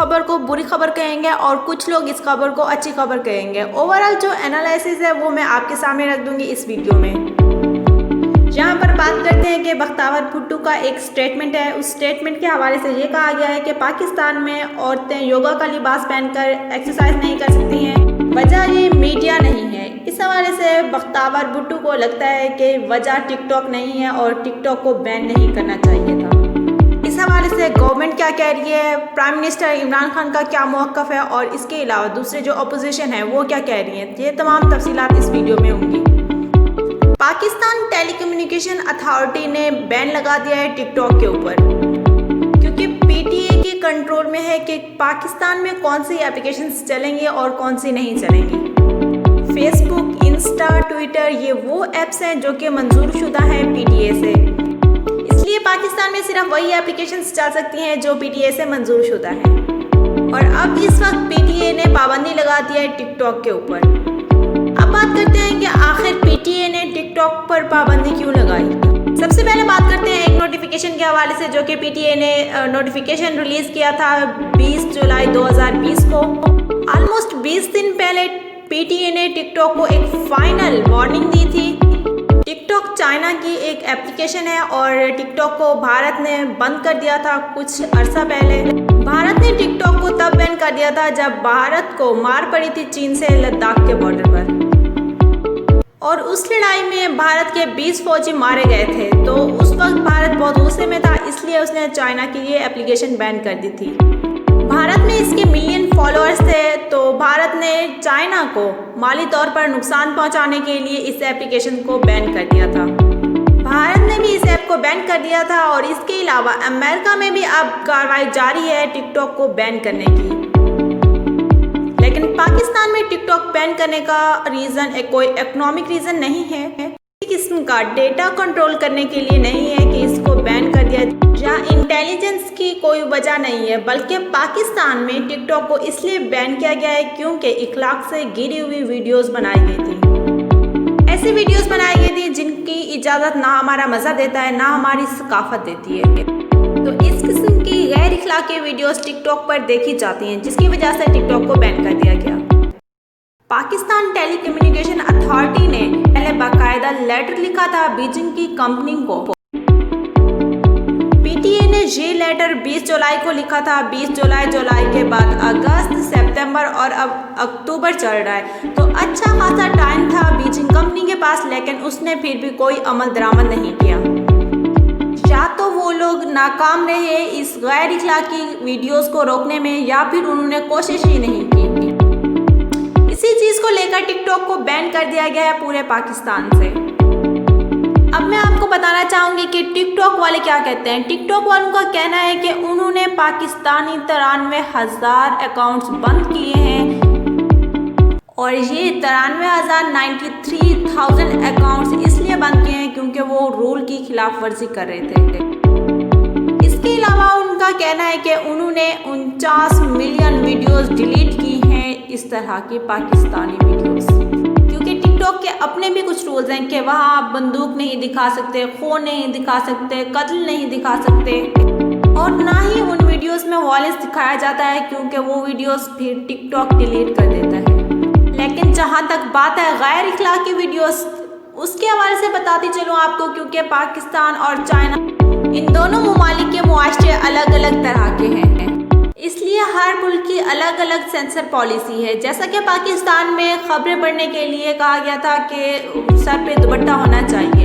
خبر کو بری خبر کہیں گے اور کچھ لوگ اس خبر کو اچھی خبر کہیں گے۔ اوورآل جو انالائسس ہے وہ میں آپ کے سامنے رکھ دوں گی اس ویڈیو میں۔ یہاں پر بات کرتے ہیں کہ بختیار بھٹو کا ایک سٹیٹمنٹ ہے، اس سٹیٹمنٹ کے حوالے سے یہ کہا گیا ہے کہ پاکستان میں عورتیں یوگا کا لباس پہن کر ایکسرسائز نہیں کر سکتی ہیں، وجہ یہ میڈیا نہیں ہے۔ اس حوالے سے بختیار بھٹو کو لگتا ہے کہ وجہ ٹک ٹاک نہیں ہے اور ٹک ٹاک کو بین نہیں کرنا چاہیے تھا۔ اس حوالے سے گورنمنٹ کیا کہہ رہی ہے، پرائم منسٹر عمران خان کا کیا موقف ہے اور اس کے علاوہ دوسرے جو اپوزیشن ہے وہ کیا کہہ رہی ہیں، یہ تمام تفصیلات اس ویڈیو میں ہوں گی۔ پاکستان ٹیلی کمیونیکیشن اتھارٹی نے بین لگا دیا ہے ٹک ٹاک کے اوپر، کیونکہ پی ٹی اے کے کنٹرول میں ہے کہ پاکستان میں کون سی اپلیکیشنز چلیں گی اور کون سی نہیں چلیں گی۔ فیس بک، انسٹا، ٹویٹر یہ وہ ایپس ہیں جو کہ منظور شدہ ہیں پی ٹی اے سے، اس لیے پاکستان میں صرف وہی اپلیکیشنز چل سکتی ہیں جو پی ٹی اے سے منظور شدہ ہیں۔ اور اب اس وقت پی ٹی اے نے پابندی لگا دی ہے ٹک ٹاک کے اوپر۔ اب بات کرتے ہیں کہ آخر پی ٹی اے نے ٹک ٹاک پر پابندی کیوں لگائی۔ سب سے پہلے بات کرتے ہیں ایک نوٹیفیکیشن کے حوالے سے جو کہ پی ٹی اے نے نوٹیفیکیشن ریلیز کیا تھا 20 جولائی 2020 کو۔ آلموسٹ 20 دن پہلے پی ٹی اے نے ٹک ٹاک کو ایک فائنل وارننگ دی تھی۔ ٹک ٹاک چائنا کی ایک اپلیکیشن ہے اور ٹک ٹاک کو بھارت نے بند کر دیا تھا کچھ عرصہ پہلے۔ بھارت نے ٹک ٹاک کو تب بین کر دیا تھا جب بھارت کو مار پڑی تھی چین سے لداخ کے بارڈر پر، اور اس لڑائی میں بھارت کے 20 فوجی مارے گئے تھے، تو اس وقت بھارت بہت غصے میں تھا، اس لیے اس نے چائنا کی یہ اپلیکیشن بین کر دی تھی۔ بھارت میں اس کے ملین فالوورز تھے، تو بھارت نے چائنا کو مالی طور پر نقصان پہنچانے کے لیے اس اپلیکیشن کو بین کر دیا تھا۔ بھارت نے بھی اس ایپ کو بین کر دیا تھا اور اس کے علاوہ امریکہ میں بھی اب کارروائی جاری ہے ٹک ٹاک کو بین کرنے کی۔ لیکن پاکستان میں ٹک ٹاک بین کرنے کا ریزن کوئی اکنامک ریزن نہیں ہے، کسی قسم کا ڈیٹا کنٹرول کرنے کے لیے نہیں ہے کہ اس کو بین کر دیا یا انٹیلیجنس کی کوئی وجہ نہیں ہے، بلکہ پاکستان میں ٹک ٹاک کو اس لیے بین کیا گیا ہے کیونکہ اخلاق سے گری ہوئی ویڈیوز بنائی گئی تھی۔ ایسی ویڈیوز بنائی گئی تھی جن کی اجازت نہ ہمارا مزہ دیتا ہے نہ ہماری ثقافت دیتی ہے، تو اس قسم کی غیر اخلاقی ویڈیوز ٹک ٹاک پر دیکھی جاتی ہیں، جس کی وجہ سے ٹک ٹاک کو بین کر دیا گیا۔ پاکستان ٹیلی کمیونیکیشن اتھارٹی نے پہلے باقاعدہ لیٹر لکھا تھا بیجنگ کی کمپنی کو۔ پی ٹی اے نے یہ لیٹر 20 جولائی کو لکھا تھا۔ 20 جولائی کے بعد اگست، سپتمبر اور اب اکتوبر چل رہا ہے، تو اچھا خاصا ٹائم تھا بیجنگ کمپنی کے پاس، لیکن اس نے پھر بھی کوئی عمل درآمد نہیں کیا۔ یا تو وہ لوگ ناکام رہے اس غیر اخلاقی ویڈیوز کو روکنے میں، یا پھر انہوں نے کوشش ہی نہیں کی۔ اسی چیز کو لے کر ٹک ٹاک کو بین کر دیا گیا ہے پورے پاکستان سے۔ اب میں آپ کو بتانا چاہوں گی کہ ٹک ٹاک والے کیا کہتے ہیں۔ ٹک ٹاک والوں کا کہنا ہے کہ انہوں نے پاکستانی 93,000 اکاؤنٹس بند کیے ہیں، اور یہ 93,000 اکاؤنٹس اس لیے بند کیے ہیں کیونکہ وہ رول کی خلاف ورزی کر رہے تھے۔ اس کے علاوہ ان کا کہنا ہے کہ انہوں نے 49 ملین ویڈیوز ڈیلیٹ کی ہیں، اس طرح کی پاکستانی ویڈیوز، کیونکہ ٹک ٹاک کے اپنے بھی کچھ رولز ہیں کہ وہاں آپ بندوق نہیں دکھا سکتے، خون نہیں دکھا سکتے، قتل نہیں دکھا سکتے، اور نہ ہی ان ویڈیوز میں وائلنس دکھایا جاتا ہے کیونکہ وہ ویڈیوز پھر ٹک ٹاک ڈیلیٹ کر دیتا ہے۔ لیکن جہاں تک بات ہے غیر اخلاقی ویڈیوز، اس کے حوالے سے بتاتی چلوں آپ کو، کیونکہ پاکستان اور چائنا ان دونوں ممالک کے معاشرے الگ الگ طرح کے ہیں، اس لیے ہر ملک کی الگ الگ سینسر پالیسی ہے۔ جیسا کہ پاکستان میں خبریں پڑھنے کے لیے کہا گیا تھا کہ سر پہ دوپٹہ ہونا چاہیے،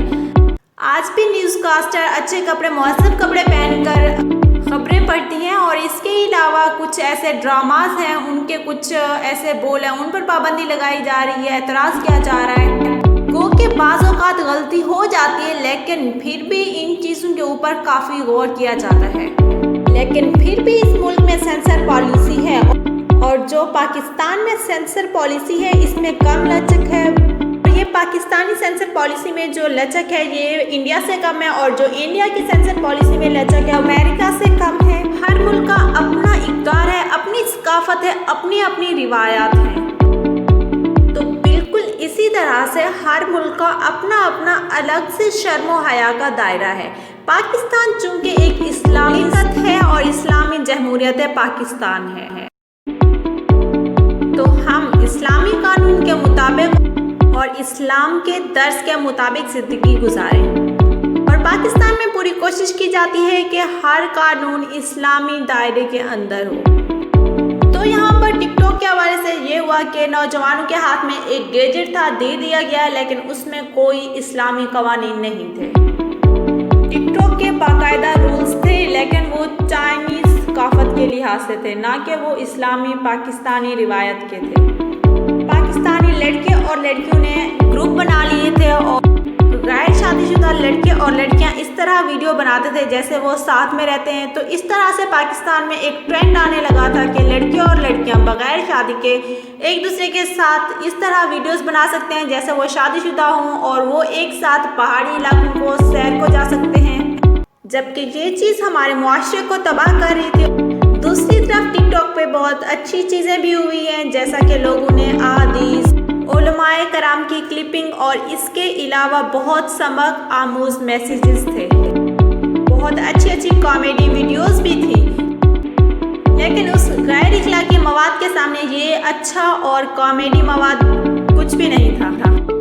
آج بھی نیوز کاسٹر اچھے کپڑے، مہذب کپڑے پہن کر خبریں پڑھتی ہیں، اور اس کے علاوہ کچھ ایسے ڈراماز ہیں، ان کے کچھ ایسے بول ہیں، ان پر پابندی لگائی جا رہی ہے، اعتراض کیا جا رہا ہے۔ گو کہ بعض اوقات غلطی ہو جاتی ہے، لیکن پھر بھی ان چیزوں کے اوپر کافی غور کیا جاتا ہے۔ لیکن پھر بھی اس ملک میں سینسر پالیسی ہے، اور جو پاکستان میں سینسر پالیسی ہے اس میں کم لچک ہے۔ یہ پاکستانی سینسر پالیسی میں جو لچک ہے یہ انڈیا سے کم ہے، اور جو انڈیا کی سینسر پالیسی میں لچک ہے امریکہ سے کم ہے۔ ہر ملک کا اپنا اقدار ہے، اپنی ثقافت ہے، اپنی اپنی روایات ہیں، تو بالکل اسی طرح سے ہر ملک کا اپنا اپنا الگ سے شرم و حیا کا دائرہ ہے۔ پاکستان چونکہ ایک اسلامی ملت ہے اور اسلامی جمہوریت پاکستان ہے، تو ہم اسلامی قانون کے مطابق اور اسلام کے درس کے مطابق زندگی گزاریں، اور پاکستان میں پوری کوشش کی جاتی ہے کہ ہر قانون اسلامی دائرے کے اندر ہو۔ تو یہاں پر ٹک ٹاک کے حوالے سے یہ ہوا کہ نوجوانوں کے ہاتھ میں ایک گیجٹ تھا، دے دیا گیا، لیکن اس میں کوئی اسلامی قوانین نہیں تھے۔ ٹک ٹاک کے باقاعدہ رولز تھے، لیکن وہ چائنیز ثقافت کے لحاظ سے تھے، نہ کہ وہ اسلامی پاکستانی روایت کے تھے۔ پاکستانی لڑکے اور لڑکیوں نے گروپ بنا لیے تھے اور غیر شادی شدہ لڑکے اور لڑکیاں اس طرح ویڈیو بناتے تھے جیسے وہ ساتھ میں رہتے ہیں۔ تو اس طرح سے پاکستان میں ایک ٹرینڈ آنے لگا تھا کہ لڑکے اور لڑکیاں بغیر شادی کے ایک دوسرے کے ساتھ اس طرح ویڈیوز بنا سکتے ہیں جیسے وہ شادی شدہ ہوں، اور وہ ایک ساتھ پہاڑی علاقوں کو سیر کو جا سکتے ہیں، جبکہ یہ چیز ہمارے معاشرے کو تباہ کر رہی تھی۔ دوسری طرف ٹک ٹاک پہ بہت اچھی چیزیں بھی ہوئی ہیں، جیسا کہ لوگوں نے احادیث، علماء کرام کی کلپنگ اور اس کے علاوہ بہت سبق آموز میسیجز تھے، بہت اچھی کامیڈی ویڈیوز بھی تھی، لیکن اس غیر اخلاقی مواد کے سامنے یہ اچھا اور کامیڈی مواد کچھ بھی نہیں تھا۔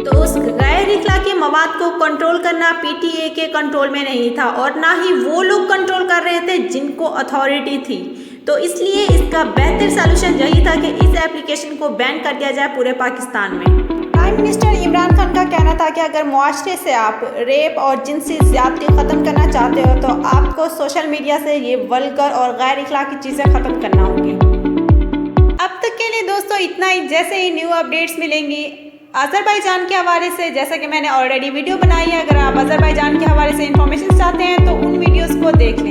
تو اس غیر اخلاقی مواد کو کنٹرول کرنا پی ٹی اے کے کنٹرول میں نہیں تھا، اور نہ ہی وہ لوگ کنٹرول کر رہے تھے جن کو اتھارٹی تھی۔ تو اس لیے اس کا بہتر سالوشن یہی تھا کہ اس ایپلیکیشن کو بین کر دیا جائے پورے پاکستان میں۔ پرائم منسٹر عمران خان کا کہنا تھا کہ اگر معاشرے سے آپ ریپ اور جنسی زیادتی ختم کرنا چاہتے ہو تو آپ کو سوشل میڈیا سے یہ ولگر اور غیر اخلاقی چیزیں ختم کرنا ہوں گی۔ اب تک کے لیے دوستو اتنا ہی، جیسے ہی نیو اپڈیٹس ملیں گی آذربائیجان کے حوالے سے، جیسا کہ میں نے آلریڈی ویڈیو بنائی ہے، اگر آپ آذربائیجان کے حوالے سے انفارمیشن چاہتے ہیں تو ان ویڈیوز کو دیکھ